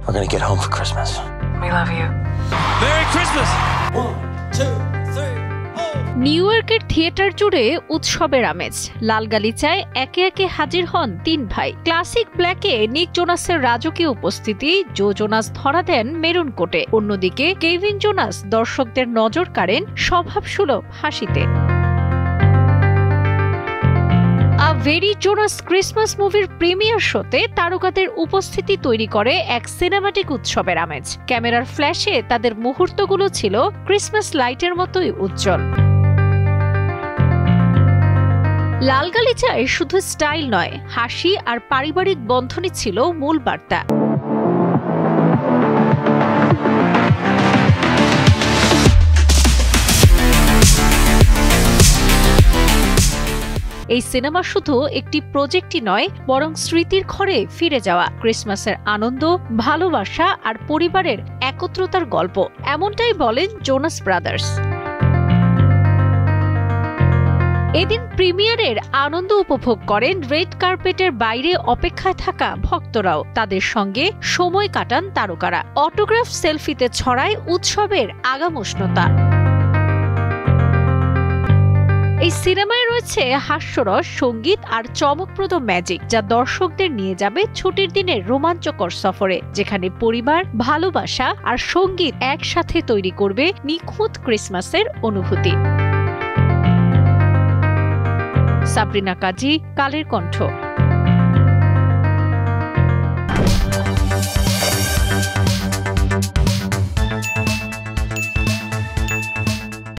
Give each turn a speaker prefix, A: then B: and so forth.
A: We're gonna get home for Christmas.
B: We love you.
A: Merry Christmas! 1, 2, 3, 4.
C: New ইয়র্কের theatre জুড়ে উৎসবের আমেজ। লাল গালিচায় একে একে হাজির হন তিন ভাই। ক্লাসিক ব্ল্যাকে নিক জোনাসের রাজকীয় উপস্থিতি, জো জোনাস ধরা দেন মেরুন কোটে। অন্যদিকে কেভিন জোনাস দর্শকদের নজর কাড়েন স্বভাবসুলভ হাসিতে। আ ভেরি জোনাস ক্রিসমাস মুভির প্রিমিয়ার শোতে তারকাদের উপস্থিতি তৈরি করে এক সিনেমাটিক উৎসবের আমেজ। ক্যামেরার ফ্ল্যাশে তাদের মুহূর্তগুলো ছিল ক্রিসমাস লাইটের মতোই উজ্জ্বল। লাল গালিচায় শুধু স্টাইল নয়, হাসি আর পারিবারিক বন্ধনই ছিল মূল বার্তা। এই সিনেমা শুধু একটি প্রজেক্টই নয়, বরং স্মৃতির ঘরে ফিরে যাওয়া, ক্রিসমাসের আনন্দ, ভালোবাসা আর পরিবারের একত্রতার গল্প। এমনটাই বলেন জোনাস ব্রাদার্স। এদিন প্রিমিয়ারের আনন্দ উপভোগ করেন রেড কার্পেটের বাইরে অপেক্ষায় থাকা ভক্তরাও। তাদের সঙ্গে সময় কাটান তারকারা। অটোগ্রাফ সেলফিতে ছড়ায় উৎসবের আগাম উষ্ণতা। এই সিনেমায় রয়েছে হাস্যরস, সঙ্গীত আর চমকপ্রদ ম্যাজিক, যা দর্শকদের নিয়ে যাবে ছুটির দিনের রোমাঞ্চকর সফরে, যেখানে পরিবার, ভালোবাসা আর সঙ্গীত একসাথে তৈরি করবে নিখুঁত ক্রিসমাসের অনুভূতি। সাবরিনা কাজী, কালের কণ্ঠ।